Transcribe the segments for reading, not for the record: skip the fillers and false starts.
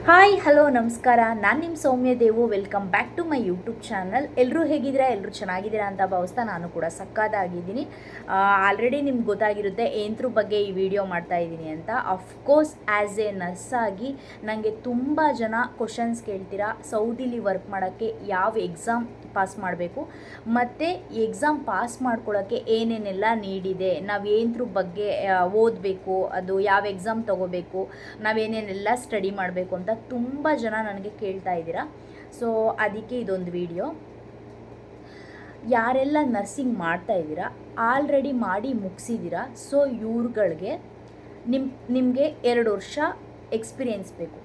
Hi hello ನಮಸ್ಕಾರ, ನಾನು ನಿಮ್ಮ Soumya Devu. Welcome back to my YouTube channel. ಎಲ್ಲರೂ ಹೇಗಿದ್ದೀರಾ? ಎಲ್ಲರೂ ಚೆನ್ನಾಗಿದ್ದೀರಾ ಅಂತ ಭಾವಿಸ್ತಾ ನಾನು ಕೂಡ ಸಕ್ಕತ್ತಾಗಿದ್ದೀನಿ. ಆಲ್ರೆಡಿ ನಿಮ್ಗೆ ಗೊತ್ತಾಗಿರುತ್ತೆ ಏಂತ್ರ ಬಗ್ಗೆ ಈ ವಿಡಿಯೋ ಮಾಡ್ತಾ ಇದ್ದೀನಿ ಅಂತ. ಅಫ್ಕೋರ್ಸ್ ಆ್ಯಸ್ ಎ ನರ್ಸ್ ಆಗಿ ನನಗೆ ತುಂಬ ಜನ ಕ್ವಶನ್ಸ್ ಕೇಳ್ತೀರಾ, ಸೌದಿಲಿ ವರ್ಕ್ ಮಾಡೋಕ್ಕೆ ಯಾವ ಎಕ್ಸಾಮ್ ಪಾಸ್ ಮಾಡಬೇಕು ಮತ್ತು ಎಕ್ಸಾಮ್ ಪಾಸ್ ಮಾಡ್ಕೊಳ್ಳೋಕ್ಕೆ ಏನೇನೆಲ್ಲ ನೀಡಿದೆ, ನಾವು ಏಂತ್ರ ಬಗ್ಗೆ ಓದಬೇಕು, ಅದು ಯಾವ ಎಕ್ಸಾಮ್ ತೊಗೋಬೇಕು, ನಾವೇನೇನೆಲ್ಲ ಸ್ಟಡಿ ಮಾಡಬೇಕು ಅಂತ ತುಂಬ ಜನ ನನಗೆ ಕೇಳ್ತಾ ಇದ್ದೀರಾ. ಸೊ ಅದಕ್ಕೆ ಇದೊಂದು ವಿಡಿಯೋ. ಯಾರೆಲ್ಲ ನರ್ಸಿಂಗ್ ಮಾಡ್ತಾ ಇದ್ದೀರಾ, ಆಲ್ರೆಡಿ ಮಾಡಿ ಮುಗಿಸಿದ್ದೀರಾ, ಸೊ ಇವ್ರುಗಳಿಗೆ ನಿಮಗೆ 2 ವರ್ಷ ಎಕ್ಸ್ಪೀರಿಯೆನ್ಸ್ ಬೇಕು.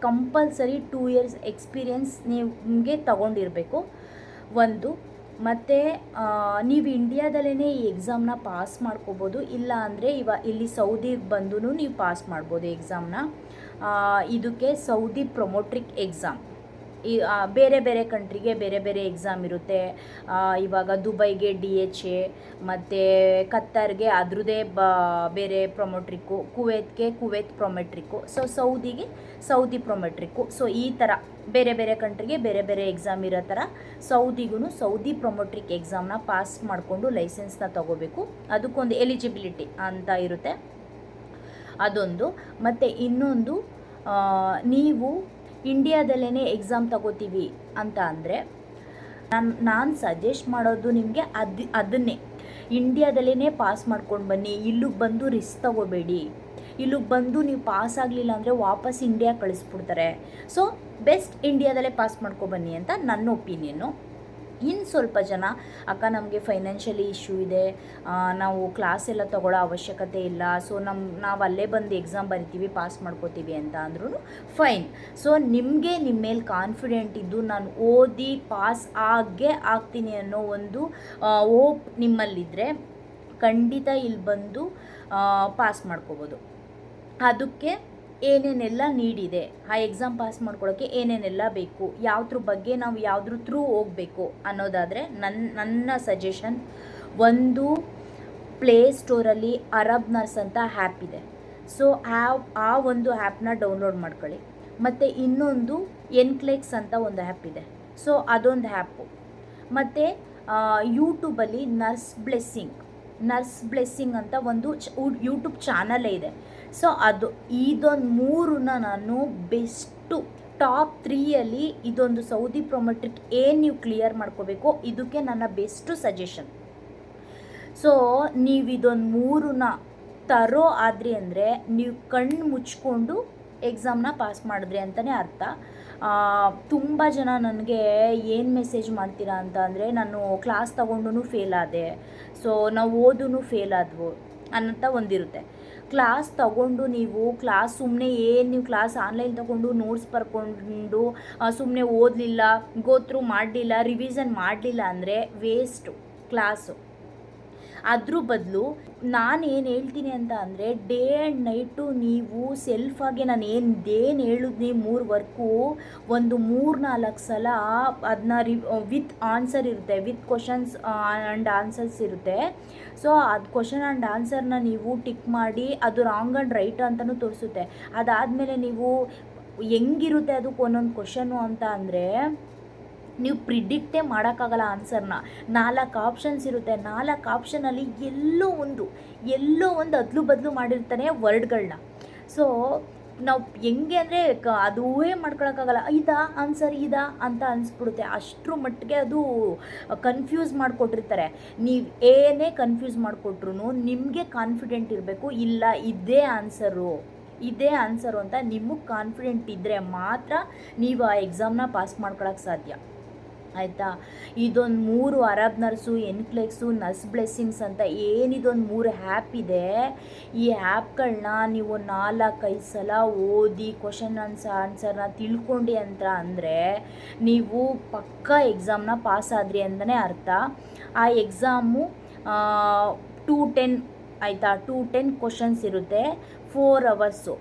ಕಂಪಲ್ಸರಿ 2 ಇಯರ್ಸ್ ಎಕ್ಸ್ಪೀರಿಯೆನ್ಸ್ ನಿಮಗೆ ತಗೊಂಡಿರಬೇಕು ಒಂದು. ಮತ್ತು ನೀವು ಇಂಡಿಯಾದಲ್ಲೇ ಈ ಎಕ್ಸಾಮ್ನ ಪಾಸ್ ಮಾಡ್ಕೋಬೋದು, ಇಲ್ಲ ಅಂದರೆ ಇಲ್ಲಿ ಸೌದಿಗೆ ಬಂದು ನೀವು ಪಾಸ್ ಮಾಡ್ಬೋದು ಎಕ್ಸಾಮ್ನ. ಇದಕ್ಕೆ ಸೌದಿ ಪ್ರೊಮೋಟ್ರಿಕ್ ಎಕ್ಸಾಮ್. ಈ ಬೇರೆ ಬೇರೆ ಕಂಟ್ರಿಗೆ ಬೇರೆ ಬೇರೆ ಎಕ್ಸಾಮ್ ಇರುತ್ತೆ. ಇವಾಗ ದುಬೈಗೆ DHA, ಮತ್ತು ಕತ್ತರ್ಗೆ ಅದ್ರದ್ದೇ ಬೇರೆ ಪ್ರೊಮೋಟ್ರಿಕ್ಕು, ಕುವೈತ್ಗೆ ಕುವೈತ್ ಪ್ರೊಮೆಟ್ರಿಕ್ಕು, ಸೊ ಸೌದಿಗೆ ಸೌದಿ ಪ್ರೊಮೆಟ್ರಿಕ್ಕು. ಸೊ ಈ ಥರ ಬೇರೆ ಬೇರೆ ಕಂಟ್ರಿಗೆ ಬೇರೆ ಬೇರೆ ಎಕ್ಸಾಮ್ ಇರೋ ಥರ ಸೌದಿಗೂ ಸೌದಿ ಪ್ರೊಮೋಟ್ರಿಕ್ ಎಕ್ಸಾಮ್ನ ಪಾಸ್ ಮಾಡಿಕೊಂಡು ಲೈಸೆನ್ಸ್ನ ತೊಗೋಬೇಕು. ಅದಕ್ಕೊಂದು ಎಲಿಜಿಬಿಲಿಟಿ ಅಂತ ಇರುತ್ತೆ, ಅದೊಂದು. ಮತ್ತು ಇನ್ನೊಂದು, ನೀವು ಇಂಡಿಯಾದಲ್ಲೇ ಎಕ್ಸಾಮ್ ತಗೋತೀವಿ ಅಂತ ಅಂದರೆ ನಾನು ಸಜೆಸ್ಟ್ ಮಾಡೋದು ನಿಮಗೆ ಅದನ್ನೇ ಇಂಡಿಯಾದಲ್ಲೇ ಪಾಸ್ ಮಾಡ್ಕೊಂಡು ಬನ್ನಿ. ಇಲ್ಲಿಗೆ ಬಂದು ರಿಸ್ಕ್ ತಗೋಬೇಡಿ. ಇಲ್ಲಿಗೆ ಬಂದು ನೀವು ಪಾಸ್ ಆಗಲಿಲ್ಲ ಅಂದರೆ ವಾಪಸ್ ಇಂಡಿಯಾ ಕಳಿಸ್ಬಿಡ್ತಾರೆ. ಸೊ ಬೆಸ್ಟ್ ಇಂಡಿಯಾದಲ್ಲೇ ಪಾಸ್ ಮಾಡ್ಕೊಬನ್ನಿ ಅಂತ ನನ್ನ ಒಪಿನಿಯನ್ನು. ಇನ್ನು ಸ್ವಲ್ಪ ಜನ, ಅಕ್ಕ ನಮಗೆ ಫೈನಾನ್ಷಿಯಲಿ ಇಶ್ಯೂ ಇದೆ, ನಾವು ಕ್ಲಾಸ್ ಎಲ್ಲ ತೊಗೊಳ್ಳೋ ಅವಶ್ಯಕತೆ ಇಲ್ಲ, ಸೊ ನಾವು ಅಲ್ಲೇ ಬಂದು ಎಕ್ಸಾಮ್ ಬರಿತೀವಿ, ಪಾಸ್ ಮಾಡ್ಕೋತೀವಿ ಅಂತ ಅಂದ್ರೂ ಫೈನ್. ಸೊ ನಿಮಗೆ ನಿಮ್ಮ ಮೇಲೆ ಕಾನ್ಫಿಡೆಂಟ್ ಇದ್ದು ನಾನು ಓದಿ ಪಾಸ್ ಆಗ್ತೀನಿ ಅನ್ನೋ ಒಂದು ಹೋಪ್ ನಿಮ್ಮಲ್ಲಿದ್ದರೆ ಖಂಡಿತ ಇಲ್ಲಿ ಬಂದು ಪಾಸ್ ಮಾಡ್ಕೋಬೋದು. ಅದಕ್ಕೆ ಏನೇನೆಲ್ಲ ನೀಡಿದೆ, ಆ ಎಕ್ಸಾಮ್ ಪಾಸ್ ಮಾಡ್ಕೊಳ್ಳೋಕ್ಕೆ ಏನೇನೆಲ್ಲ ಬೇಕು, ಯಾವುದ್ರ ಬಗ್ಗೆ ನಾವು ಯಾವುದ್ರ ಥ್ರೂ ಹೋಗಬೇಕು ಅನ್ನೋದಾದರೆ ನನ್ನ ಸಜೆಷನ್ ಒಂದು, ಪ್ಲೇ ಸ್ಟೋರಲ್ಲಿ ಅರಬ್ ನರ್ಸ್ ಅಂತ ಆ್ಯಪ್ ಇದೆ. ಸೊ ಆ ಒಂದು ಆ್ಯಪ್ನ ಡೌನ್ಲೋಡ್ ಮಾಡ್ಕೊಳ್ಳಿ. ಮತ್ತು ಇನ್ನೊಂದು ಎನ್ಕ್ಲೆಕ್ಸ್ ಅಂತ ಒಂದು ಆ್ಯಪ್ ಇದೆ, ಸೊ ಅದೊಂದು ಆ್ಯಪು. ಮತ್ತು ಯೂಟ್ಯೂಬಲ್ಲಿ ನರ್ಸ್ ಬ್ಲೆಸ್ಸಿಂಗ್ ಅಂತ ಒಂದು ಯೂಟ್ಯೂಬ್ ಚಾನಲೇ ಇದೆ. ಸೊ ಇದೊಂದು ಮೂರನ್ನ ನಾನು ಬೆಸ್ಟು ಟಾಪ್ 3ಯಲ್ಲಿ ಇದೊಂದು ಸೌದಿ ಪ್ರೊಮೆಟ್ರಿಕ್ ಏನು ನೀವು ಕ್ಲಿಯರ್ ಮಾಡ್ಕೋಬೇಕು, ಇದಕ್ಕೆ ನನ್ನ ಬೆಸ್ಟು ಸಜೆಷನ್. ಸೊ ನೀವು ಇದೊಂದು ಮೂರನ್ನ ತರೋ ಆದ್ರಿ ಅಂದರೆ ನೀವು ಕಣ್ಣು ಮುಚ್ಕೊಂಡು ಎಕ್ಸಾಮ್ನ ಪಾಸ್ ಮಾಡಿದ್ರಿ ಅಂತಲೇ ಅರ್ಥ. ತುಂಬ ಜನ ನನಗೆ ಏನು ಮೆಸೇಜ್ ಮಾಡ್ತೀರಾ ಅಂತ ಅಂದರೆ, ನಾನು ಕ್ಲಾಸ್ ತೊಗೊಂಡು ಫೇಲ್ ಆದೆ, ಸೊ ನಾವು ಓದೂ ಫೇಲ್ ಆದವು ಅನ್ನೋಂಥ ಒಂದಿರುತ್ತೆ. ಕ್ಲಾಸ್ ತೊಗೊಂಡು ನೀವು ನೀವು ಕ್ಲಾಸ್ ಆನ್ಲೈನ್ ತೊಗೊಂಡು ನೋಟ್ಸ್ ಬರ್ಕೊಂಡು ಸುಮ್ಮನೆ ಓದಲಿಲ್ಲ, ಗೋತ್ರೂ ಮಾಡಲಿಲ್ಲ, ರಿವಿಷನ್ ಮಾಡಲಿಲ್ಲ ಅಂದರೆ ವೇಸ್ಟು ಕ್ಲಾಸು. ಅದ್ರ ಬದಲು ನಾನು ಏನು ಹೇಳ್ತೀನಿ ಅಂತ ಅಂದರೆ, ಡೇ ಆ್ಯಂಡ್ ನೈಟು ನೀವು ಸೆಲ್ಫಾಗಿ ನಾನು ಏನು ಹೇಳಿದ್ನಿ 3 ವರ್ಕು ಒಂದು 3-4 ಸಲ ಅದನ್ನ ವಿತ್ ಆನ್ಸರ್ ಇರುತ್ತೆ, ವಿತ್ ಕ್ವಶನ್ಸ್ ಆ್ಯಂಡ್ ಆನ್ಸರ್ಸ್ ಇರುತ್ತೆ. ಸೊ ಅದು ಕ್ವಶನ್ ಆ್ಯಂಡ್ ಆನ್ಸರ್ನ ನೀವು ಟಿಕ್ ಮಾಡಿ ಅದು ರಾಂಗ್ ಆ್ಯಂಡ್ ರೈಟ್ ಅಂತಲೂ ತೋರಿಸುತ್ತೆ. ಅದಾದಮೇಲೆ ನೀವು ಹೆಂಗಿರುತ್ತೆ ಅದಕ್ಕೆ ಒಂದೊಂದು ಕ್ವಶನು ಅಂತ ಅಂದರೆ, ನೀವು ಪ್ರಿಡಿಕ್ಟೇ ಮಾಡೋಕ್ಕಾಗಲ್ಲ ಆನ್ಸರ್ನ. 4 ಆಪ್ಷನ್ಸ್ ಇರುತ್ತೆ, 4 ಆಪ್ಷನಲ್ಲಿ ಎಲ್ಲೋ ಒಂದು ಅದ್ಲು ಬದಲು ಮಾಡಿರ್ತಾನೆ ವರ್ಡ್ಗಳನ್ನ. ಸೊ ನಾವು ಹೆಂಗೆ ಅಂದರೆ ಅದೂ ಮಾಡ್ಕೊಳಕ್ಕಾಗಲ್ಲ, ಇದಾ ಆನ್ಸರ್ ಅಂತ ಅನಿಸ್ಬಿಡುತ್ತೆ. ಅಷ್ಟರ ಮಟ್ಟಿಗೆ ಅದು ಕನ್ಫ್ಯೂಸ್ ಮಾಡಿಕೊಟ್ಟಿರ್ತಾರೆ. ನೀವು ಏನೇ ಕನ್ಫ್ಯೂಸ್ ಮಾಡಿಕೊಟ್ರು ನಿಮಗೆ ಕಾನ್ಫಿಡೆಂಟ್ ಇರಬೇಕು, ಇಲ್ಲ ಇದೇ ಆನ್ಸರು ಅಂತ ನಿಮಗೆ ಕಾನ್ಫಿಡೆಂಟ್ ಇದ್ದರೆ ಮಾತ್ರ ನೀವು ಆ ಎಕ್ಸಾಮ್ನ ಪಾಸ್ ಮಾಡ್ಕೊಳಕ್ಕೆ ಸಾಧ್ಯ, ಆಯಿತಾ. ಇದೊಂದು 3 ಅರಬ್ ನರ್ಸು, ಎನ್ಕ್ಲೆಕ್ಸು, ನರ್ಸ್ ಬ್ಲೆಸ್ಸಿಂಗ್ಸ್ ಅಂತ ಏನಿದೊಂದು 3 ಆ್ಯಪ್ ಇದೆ. ಈ ಆ್ಯಪ್ಗಳನ್ನ ನೀವು 4-5 ಸಲ ಓದಿ ಕ್ವಶನ್ ಆನ್ಸರ್ನ ತಿಳ್ಕೊಂಡು ಅಂತ ಅಂದರೆ ನೀವು ಪಕ್ಕಾ ಎಕ್ಸಾಮ್ನ ಪಾಸ್ ಆದ್ರಿ ಅಂತಲೇ ಅರ್ಥ. ಆ ಎಕ್ಸಾಮು 210 ಆಯಿತಾ, 210 ಕ್ವಶನ್ಸ್ ಇರುತ್ತೆ, 4 ಅವರ್ಸು.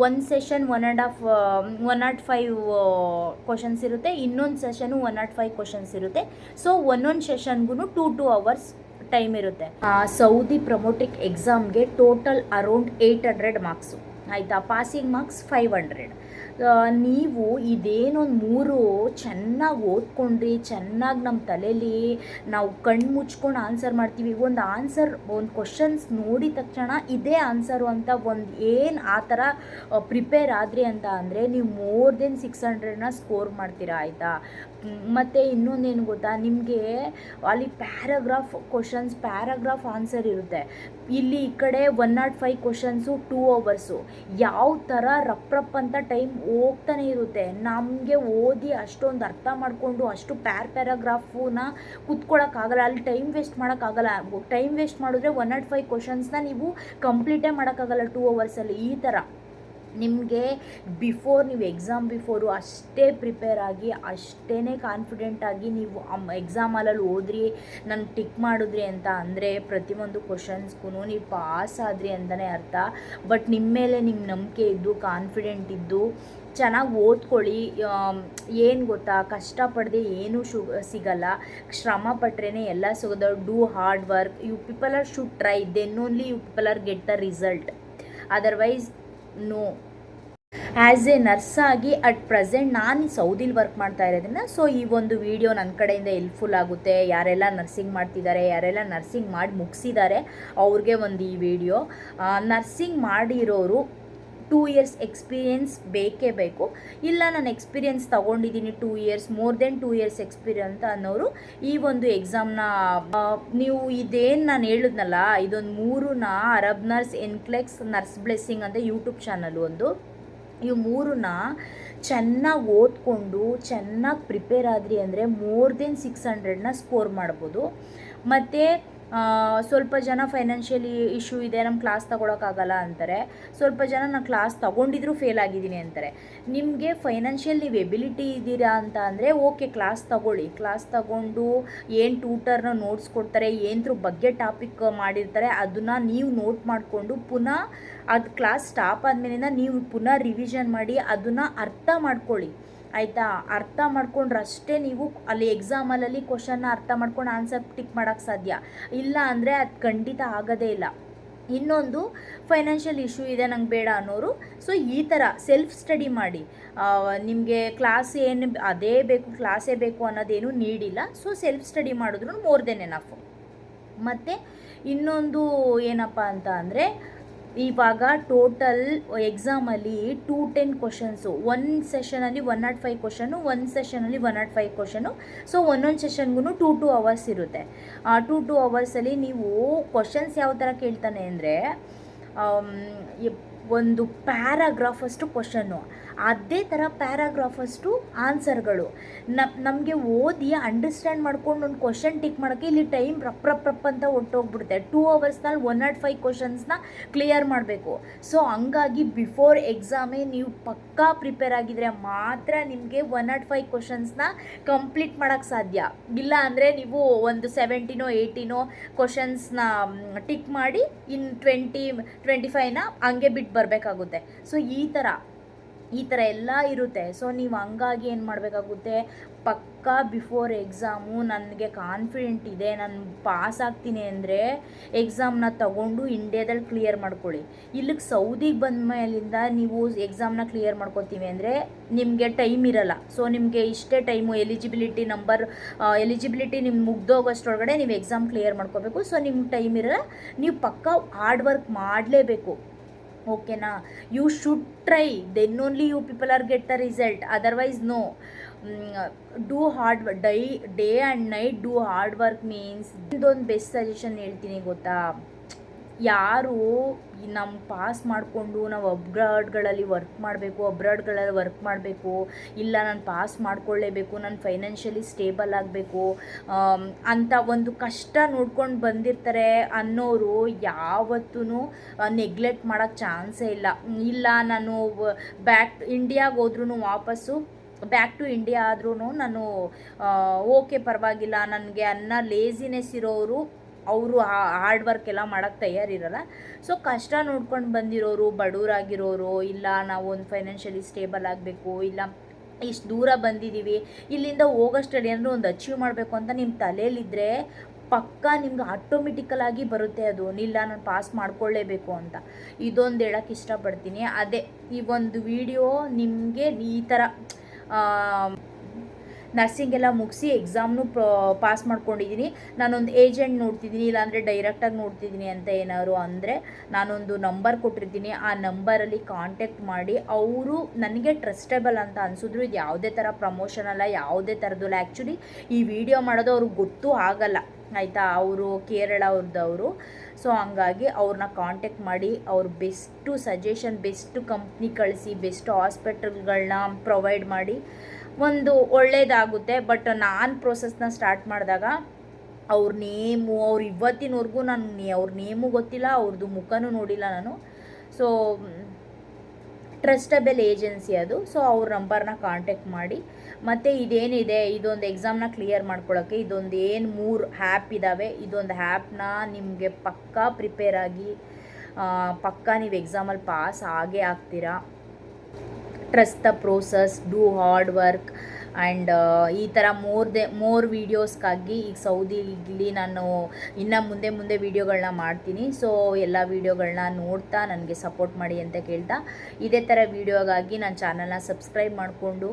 ಒಂದು ಸೆಷನ್ 105 ಕ್ವಶನ್ಸ್ ಇರುತ್ತೆ, ಇನ್ನೊಂದು ಸೆಷನು 105 ಕ್ವಶನ್ಸ್ ಇರುತ್ತೆ. ಸೊ ಒಂದೊಂದು ಸೆಷನ್ಗೂ 2 ಅವರ್ಸ್ ಟೈಮ್ ಇರುತ್ತೆ. ಸೌದಿ ಪ್ರೊಮೋಟ್ರಿಕ್ ಎಕ್ಸಾಮ್ಗೆ ಟೋಟಲ್ ಅರೌಂಡ್ 800 ಮಾರ್ಕ್ಸು, ಆಯಿತಾ. Passing marks 500. ನೀವು ಇದೇನೊಂದು 3 ಚೆನ್ನಾಗಿ ಓದ್ಕೊಂಡ್ರಿ, ಚೆನ್ನಾಗಿ ನಮ್ಮ ತಲೆಯಲ್ಲಿ ನಾವು ಕಣ್ಣು ಮುಚ್ಕೊಂಡು ಆನ್ಸರ್ ಮಾಡ್ತೀವಿ. ಒಂದು ಕ್ವಶನ್ಸ್ ನೋಡಿದ ತಕ್ಷಣ ಇದೇ ಆನ್ಸರು ಅಂತ ಏನು ಆ ಥರ ಪ್ರಿಪೇರ್ ಆದ್ರಿ ಅಂತ ಅಂದರೆ ನೀವು ಮೋರ್ ದೆನ್ 600ನ ಸ್ಕೋರ್ ಮಾಡ್ತೀರಾ, ಆಯಿತಾ. ಮತ್ತು ಇನ್ನೊಂದೇನು ಗೊತ್ತಾ, ನಿಮಗೆ ಅಲ್ಲಿ ಪ್ಯಾರಾಗ್ರಾಫ್ ಆನ್ಸರ್ ಇರುತ್ತೆ. ಇಲ್ಲಿ ಈ ಕಡೆ 105 ಕ್ವಶನ್ಸು 2 ಅವರ್ಸು. ಯಾವ ಥರ ರಪ್ ಅಂತ ಟೈಮ್ ಹೋಗ್ತಾನೆ ಇರುತ್ತೆ. ನಮಗೆ ಓದಿ ಅಷ್ಟೊಂದು ಅರ್ಥ ಮಾಡಿಕೊಂಡು ಅಷ್ಟು ಪ್ಯಾರಾಗ್ರಾಫುನ ಕುತ್ಕೊಳ್ಳೋಕ್ಕಾಗಲ್ಲ. ಅಲ್ಲಿ ಟೈಮ್ ವೇಸ್ಟ್ ಮಾಡೋಕ್ಕಾಗಲ್ಲ. ಟೈಮ್ ವೇಸ್ಟ್ ಮಾಡಿದ್ರೆ 105 ಕ್ವಶನ್ಸ್ನ ನೀವು ಕಂಪ್ಲೀಟೇ ಮಾಡೋಕ್ಕಾಗಲ್ಲ 2 ಅವರ್ಸಲ್ಲಿ. ಈ ಥರ ನಿಮಗೆ ನೀವು ಎಕ್ಸಾಮ್ ಬಿಫೋರು ಅಷ್ಟೇ ಪ್ರಿಪೇರ್ ಆಗಿ, ಅಷ್ಟೇ ಕಾನ್ಫಿಡೆಂಟಾಗಿ ನೀವು ಎಕ್ಸಾಮಲ್ಲಿ ಓದ್ರಿ, ನಾನು ಟಿಕ್ ಮಾಡಿದ್ರಿ ಅಂತ ಅಂದರೆ ಪ್ರತಿಯೊಂದು ಕ್ವಶನ್ಸ್ಗೂ ನೀವು ಪಾಸ್ ಆದ್ರಿ ಅಂತಲೇ ಅರ್ಥ. ಬಟ್ ನಿಮ್ಮ ಮೇಲೆ ನಿಮ್ಮ ನಂಬಿಕೆ ಇದ್ದು, ಕಾನ್ಫಿಡೆಂಟ್ ಇದ್ದು ಚೆನ್ನಾಗಿ ಓದ್ಕೊಳ್ಳಿ. ಏನು ಗೊತ್ತಾ, ಕಷ್ಟಪಡದೆ ಏನೂ ಸಿಗಲ್ಲ. ಶ್ರಮ ಪಟ್ರೇ ಎಲ್ಲ ಸಿಗೋದು. Do hard work. You people are should try, then only you people are get the result. Otherwise no. As a ನರ್ಸಾಗಿ ಅಟ್ ಪ್ರೆಸೆಂಟ್ ನಾನು ಸೌದಿಲಿ ವರ್ಕ್ ಮಾಡ್ತಾ ಇರೋದ್ರಿಂದ ಸೊ ಈ ಒಂದು ವಿಡಿಯೋ ನನ್ನ ಕಡೆಯಿಂದ ಹೆಲ್ಪ್ಫುಲ್ ಆಗುತ್ತೆ. ಯಾರೆಲ್ಲ ನರ್ಸಿಂಗ್ ಮಾಡ್ತಿದ್ದಾರೆ, ಯಾರೆಲ್ಲ ನರ್ಸಿಂಗ್ ಮಾಡಿ ಮುಗಿಸಿದ್ದಾರೆ ಅವ್ರಿಗೆ ಒಂದು ಈ ವಿಡಿಯೋ. ನರ್ಸಿಂಗ್ ಮಾಡಿರೋರು 2 ಇಯರ್ಸ್ ಎಕ್ಸ್ಪೀರಿಯೆನ್ಸ್ ಬೇಕೇ ಬೇಕು. ಇಲ್ಲ ನಾನು ಎಕ್ಸ್ಪೀರಿಯೆನ್ಸ್ ತೊಗೊಂಡಿದ್ದೀನಿ 2 years, more than 2 years experience ಅನ್ನೋರು ಈ ಒಂದು ಎಕ್ಸಾಮ್ನ ನೀವು ಇದೇನು ನಾನು ಹೇಳಿದ್ನಲ್ಲ, ಇದೊಂದು 3ನ ಅರಬ್ ನರ್ಸ್, ಎನ್ಕ್ಲೆಕ್ಸ್, ನರ್ಸ್ ಬ್ಲೆಸ್ಸಿಂಗ್ ಅಂತ ಯೂಟ್ಯೂಬ್ ಚಾನಲ್ ಒಂದು, ಇವು 3ನ ಚೆನ್ನಾಗಿ ಓದ್ಕೊಂಡು ಚೆನ್ನಾಗಿ ಪ್ರಿಪೇರ್ ಆದ್ರಿ ಅಂದರೆ ಮೋರ್ ದೆನ್ 600ನ ಸ್ಕೋರ್ ಮಾಡ್ಬೋದು. ಮತ್ತು ಸ್ವಲ್ಪ ಜನ ಫೈನಾನ್ಷಿಯಲಿ ಇಶ್ಯೂ ಇದೆ, ನಮ್ಮ ಕ್ಲಾಸ್ ತೊಗೊಳಕ್ಕಾಗಲ್ಲ ಅಂತಾರೆ. ಸ್ವಲ್ಪ ಜನ ನಾನು ಕ್ಲಾಸ್ ತೊಗೊಂಡಿದ್ರು ಫೇಲ್ ಆಗಿದ್ದೀನಿ ಅಂತಾರೆ. ನಿಮಗೆ ಫೈನಾನ್ಷಿಯಲ್ ನೀವು ಎಬಿಲಿಟಿ ಇದ್ದೀರಾ ಅಂತ ಅಂದರೆ ಓಕೆ, ಕ್ಲಾಸ್ ತೊಗೊಳ್ಳಿ. ಕ್ಲಾಸ್ ತೊಗೊಂಡು ಏನು ಟ್ಯೂಟರ್ನ ನೋಟ್ಸ್ ಕೊಡ್ತಾರೆ, ಏನದ್ರ ಬಗ್ಗೆ ಟಾಪಿಕ್ ಮಾಡಿರ್ತಾರೆ ಅದನ್ನು ನೀವು ನೋಟ್ ಮಾಡಿಕೊಂಡು ಪುನಃ ಅದು ಕ್ಲಾಸ್ ಸ್ಟಾಪ್ ಆದಮೇಲಿಂದ ನೀವು ಪುನಃ ರಿವಿಷನ್ ಮಾಡಿ ಅದನ್ನು ಅರ್ಥ ಮಾಡ್ಕೊಳ್ಳಿ, ಆಯಿತಾ. ಅರ್ಥ ಮಾಡ್ಕೊಂಡ್ರಷ್ಟೇ ನೀವು ಅಲ್ಲಿ ಎಕ್ಸಾಮಲ್ಲಿ ಕ್ವಶನ್ನ ಅರ್ಥ ಮಾಡ್ಕೊಂಡು ಆನ್ಸರ್ ಟಿಕ್ ಮಾಡೋಕ್ಕೆ ಸಾಧ್ಯ. ಇಲ್ಲ ಅಂದರೆ ಅದು ಖಂಡಿತ ಆಗೋದೇ ಇಲ್ಲ. ಇನ್ನೊಂದು ಫೈನಾನ್ಷಿಯಲ್ ಇಶ್ಯೂ ಇದೆ ನಂಗೆ ಬೇಡ ಅನ್ನೋರು ಸೊ ಈ ಥರ ಸೆಲ್ಫ್ ಸ್ಟಡಿ ಮಾಡಿ. ನಿಮಗೆ ಕ್ಲಾಸ್ ಏನು ಅದೇ ಬೇಕು, ಕ್ಲಾಸೇ ಬೇಕು ಅನ್ನೋದೇನು ನೀಡಿಲ್ಲ. ಸೊ ಸೆಲ್ಫ್ ಸ್ಟಡಿ ಮಾಡಿದ್ರು ಮೋರ್ ದೆನ್ ಎನಫ್. ಮತ್ತು ಇನ್ನೊಂದು ಏನಪ್ಪ ಅಂತ ಅಂದರೆ, ಇವಾಗ ಟೋಟಲ್ ಎಕ್ಸಾಮಲ್ಲಿ 210 ಕ್ವಶನ್ಸು, ಒಂದು ಸೆಷನಲ್ಲಿ 105 ಕ್ವಶನು, ಒಂದು ಸೆಷನಲ್ಲಿ 105 ಕ್ವಶನು. ಸೊ ಒಂದೊಂದು ಸೆಷನ್ಗೂ 2 ಅವರ್ಸ್ ಇರುತ್ತೆ. 2 ಅವರ್ಸಲ್ಲಿ ನೀವು ಕ್ವಶನ್ಸ್ ಯಾವ ಥರ ಕೇಳ್ತಾನೆ ಅಂದರೆ, ಒಂದು ಪ್ಯಾರಾಗ್ರಾಫಷ್ಟು ಕ್ವಶನ್ನು, ಅದೇ ಥರ ಪ್ಯಾರಾಗ್ರಾಫಷ್ಟು ಆನ್ಸರ್ಗಳು. ನಮಗೆ ಓದಿ ಅಂಡರ್ಸ್ಟ್ಯಾಂಡ್ ಮಾಡ್ಕೊಂಡು ಒಂದು ಕ್ವಶನ್ ಟಿಕ್ ಮಾಡೋಕ್ಕೆ ಇಲ್ಲಿ ಟೈಮ್ ರಪ್ ಅಂತ ಹೊಟ್ಟೋಗ್ಬಿಡುತ್ತೆ. 2 ಅವರ್ಸ್ನಲ್ಲಿ 105 ಕ್ವಶನ್ಸ್ನ ಕ್ಲಿಯರ್ ಮಾಡಬೇಕು. ಸೊ ಹಂಗಾಗಿ ಬಿಫೋರ್ ಎಕ್ಸಾಮೇ ನೀವು ಪಕ್ಕಾ ಪ್ರಿಪೇರ್ ಆಗಿದ್ರೆ ಮಾತ್ರ ನಿಮಗೆ 105 ಕ್ವಶನ್ಸ್ನ ಕಂಪ್ಲೀಟ್ ಮಾಡೋಕ್ಕೆ ಸಾಧ್ಯ. ಇಲ್ಲ ಅಂದರೆ ನೀವು ಒಂದು 17 18 ಕ್ವಶನ್ಸ್ನ ಟಿಕ್ ಮಾಡಿ ಇನ್ನು 25ನ ಹಂಗೆ ಬಿಟ್ಟು ಬರಬೇಕಾಗುತ್ತೆ. ಸೊ ಈ ಥರ ಎಲ್ಲ ಇರುತ್ತೆ. ಸೊ ನೀವು ಹಂಗಾಗಿ ಏನು ಮಾಡಬೇಕಾಗುತ್ತೆ, ಪಕ್ಕಾ ಬಿಫೋರ್ ಎಕ್ಸಾಮು ನನಗೆ ಕಾನ್ಫಿಡೆಂಟ್ ಇದೆ, ನಾನು ಪಾಸ್ ಆಗ್ತೀನಿ ಅಂದರೆ ಎಕ್ಸಾಮ್ನ ತಗೊಂಡು ಇಂಡಿಯಾದಲ್ಲಿ ಕ್ಲಿಯರ್ ಮಾಡ್ಕೊಳ್ಳಿ. ಇಲ್ಲಿಗೆ ಸೌದಿಗೆ ಬಂದ ಮೇಲಿಂದ ನೀವು ಎಕ್ಸಾಮ್ನ ಕ್ಲಿಯರ್ ಮಾಡ್ಕೊತೀವಿ ಅಂದರೆ ನಿಮಗೆ ಟೈಮ್ ಇರಲ್ಲ. ಸೊ ನಿಮಗೆ ಇಷ್ಟೇ ಟೈಮು ಎಲಿಜಿಬಿಲಿಟಿ ನಿಮ್ಗೆ ಮುಗ್ದೋಗೋಷ್ಟರೊಳಗಡೆ ನೀವು ಎಕ್ಸಾಮ್ ಕ್ಲಿಯರ್ ಮಾಡ್ಕೋಬೇಕು. ಸೊ ನಿಮ್ಗೆ ಟೈಮ್ ಇರಲ್ಲ, ನೀವು ಪಕ್ಕಾ ಹಾರ್ಡ್ ವರ್ಕ್ ಮಾಡಲೇಬೇಕು. ಓಕೆನಾ. You should try, then only you people are get the result, otherwise no. Do hard day and night do hard work means. ಇದೊಂದು ಬೆಸ್ಟ್ ಸಜೆಷನ್ ಹೇಳ್ತೀನಿ ಗೊತ್ತಾ, ಯಾರು ನಮ್ಮ ಪಾಸ್ ಮಾಡಿಕೊಂಡು ನಾವು ಅಬ್ರಾಡ್ಗಳಲ್ಲಿ ವರ್ಕ್ ಮಾಡಬೇಕು, ಇಲ್ಲ ನಾನು ಪಾಸ್ ಮಾಡ್ಕೊಳ್ಳೇಬೇಕು, ನಾನು ಫೈನಾನ್ಷಿಯಲಿ ಸ್ಟೇಬಲ್ ಆಗಬೇಕು ಅಂತ ಒಂದು ಕಷ್ಟ ನೋಡ್ಕೊಂಡು ಬಂದಿರ್ತಾರೆ ಅನ್ನೋರು ಯಾವತ್ತೂ ನೆಗ್ಲೆಕ್ಟ್ ಮಾಡೋಕ್ಕೆ ಚಾನ್ಸೇ ಇಲ್ಲ. ನಾನು ಇಂಡಿಯಾಗೆ ಹೋದ್ರೂ ವಾಪಸ್ಸು ಬ್ಯಾಕ್ ಟು ಇಂಡಿಯಾ ಆದ್ರೂ ನಾನು ಓಕೆ ಪರವಾಗಿಲ್ಲ ನನಗೆ ಅನ್ನೋ ಲೇಸಿನೆಸ್ ಇರೋರು, ಅವರು ಹಾರ್ಡ್ ವರ್ಕ್ ಎಲ್ಲ ಮಾಡೋಕ್ಕೆ ತಯಾರಿರಲ್ಲ. ಸೊ ಕಷ್ಟ ನೋಡ್ಕೊಂಡು ಬಂದಿರೋರು, ಬಡವರಾಗಿರೋರು, ಇಲ್ಲ ನಾವು ಒಂದು ಫೈನಾನ್ಷಿಯಲಿ ಸ್ಟೇಬಲ್ ಆಗಬೇಕು, ಇಲ್ಲ ಇಷ್ಟು ದೂರ ಬಂದಿದ್ದೀವಿ, ಇಲ್ಲಿಂದ ಹೋಗೋಷ್ಟರಲ್ಲಿ ಏನಾದರೂ ಒಂದು ಅಚೀವ್ ಮಾಡಬೇಕು ಅಂತ ನಿಮ್ಮ ತಲೆಯಲ್ಲಿದ್ದರೆ ಪಕ್ಕಾ ನಿಮ್ಗೆ ಆಟೋಮೆಟಿಕಲಾಗಿ ಬರುತ್ತೆ ಅದು, ಇಲ್ಲ ನಾನು ಪಾಸ್ ಮಾಡ್ಕೊಳ್ಳೇಬೇಕು ಅಂತ. ಇದೊಂದು ಹೇಳೋಕ್ಕೆ ಇಷ್ಟಪಡ್ತೀನಿ. ಅದೇ ಈ ಒಂದು ವಿಡಿಯೋ ನಿಮಗೆ ಈ ಥರ ನರ್ಸಿಂಗ್ ಎಲ್ಲ ಮುಗಿಸಿ ಎಕ್ಸಾಮ್ನು ಪಾಸ್ ಮಾಡ್ಕೊಂಡಿದ್ದೀನಿ, ನಾನೊಂದು ಏಜೆಂಟ್ ನೋಡ್ತಿದ್ದೀನಿ, ಇಲ್ಲಾಂದರೆ ಡೈರೆಕ್ಟಾಗಿ ನೋಡ್ತಿದ್ದೀನಿ ಅಂತ ಏನಾದ್ರು ಅಂದರೆ ನಾನೊಂದು ನಂಬರ್ ಕೊಟ್ಟಿರ್ತೀನಿ. ಆ ನಂಬರಲ್ಲಿ ಕಾಂಟ್ಯಾಕ್ಟ್ ಮಾಡಿ. ಅವರು ನನಗೆ ಟ್ರಸ್ಟೇಬಲ್ ಅಂತ ಅನಿಸಿದ್ರು. ಇದು ಯಾವುದೇ ಥರ ಪ್ರಮೋಷನ್ ಅಲ್ಲ, ಯಾವುದೇ ಥರದ್ದಲ್ಲ. ಆ್ಯಕ್ಚುಲಿ ಈ ವಿಡಿಯೋ ಮಾಡೋದು ಅವ್ರಿಗೆ ಗೊತ್ತೂ ಆಗಲ್ಲ, ಆಯಿತಾ. ಅವರು ಕೇರಳ ಅವ್ರದ್ದವರು. ಸೊ ಹಂಗಾಗಿ ಅವ್ರನ್ನ ಕಾಂಟ್ಯಾಕ್ಟ್ ಮಾಡಿ ಅವ್ರು ಬೆಸ್ಟು ಸಜೆಷನ್, ಬೆಸ್ಟ್ ಕಂಪ್ನಿ ಕಳಿಸಿ, ಬೆಸ್ಟ್ ಹಾಸ್ಪಿಟಲ್ಗಳನ್ನ ಪ್ರೊವೈಡ್ ಮಾಡಿ ಒಂದು ಒಳ್ಳೇದಾಗುತ್ತೆ. ಬಟ್ ನಾನು ಪ್ರೋಸೆಸ್ನ ಸ್ಟಾರ್ಟ್ ಮಾಡಿದಾಗ ಅವ್ರ ನೇಮು, ಅವ್ರು ಇವತ್ತಿನವರೆಗೂ ನಾನು ಅವ್ರ ನೇಮು ಗೊತ್ತಿಲ್ಲ, ಅವ್ರದ್ದು ಮುಖನೂ ನೋಡಿಲ್ಲ ನಾನು. ಸೊ ಟ್ರಸ್ಟಬಲ್ ಏಜೆನ್ಸಿ ಅದು. ಸೊ ಅವ್ರ ನಂಬರ್ನ ಕಾಂಟ್ಯಾಕ್ಟ್ ಮಾಡಿ. ಮತ್ತು ಇದೇನಿದೆ, ಇದೊಂದು ಎಕ್ಸಾಮ್ನ ಕ್ಲಿಯರ್ ಮಾಡ್ಕೊಳ್ಳೋಕ್ಕೆ ಇದೊಂದು ಏನು 3 ಆ್ಯಪ್ ಇದ್ದಾವೆ. ಇದೊಂದು ಆ್ಯಪ್ನ ನಿಮಗೆ ಪಕ್ಕಾ ಪ್ರಿಪೇರ್ ಆಗಿ ಪಕ್ಕಾ ನೀವು ಎಕ್ಸಾಮಲ್ಲಿ ಪಾಸ್ ಆಗೇ ಆಗ್ತೀರಾ. Trust the process, do hard work and ಈ ಥರ ಮೋರ್ ವೀಡಿಯೋಸ್ಗಾಗಿ ಈಗ ಸೌದಿಲಿ ನಾನು ಇನ್ನು ಮುಂದೆ ವೀಡಿಯೋಗಳನ್ನ ಮಾಡ್ತೀನಿ. ಸೊ ಎಲ್ಲ ವೀಡಿಯೋಗಳನ್ನ ನೋಡ್ತಾ ನನಗೆ ಸಪೋರ್ಟ್ ಮಾಡಿ ಅಂತ ಕೇಳ್ತಾ, ಇದೇ ಥರ ವೀಡಿಯೋಗಾಗಿ ನನ್ನ ಚಾನಲ್ನ ಸಬ್ಸ್ಕ್ರೈಬ್ ಮಾಡಿಕೊಂಡು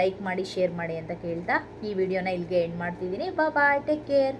ಲೈಕ್ ಮಾಡಿ, ಶೇರ್ ಮಾಡಿ ಅಂತ ಕೇಳ್ತಾ ಈ ವಿಡಿಯೋನ ಇಲ್ಲಿಗೆ ಎಂಡ್ ಮಾಡ್ತಿದ್ದೀನಿ. ಬಾಯ್, ಟೇಕ್ ಕೇರ್.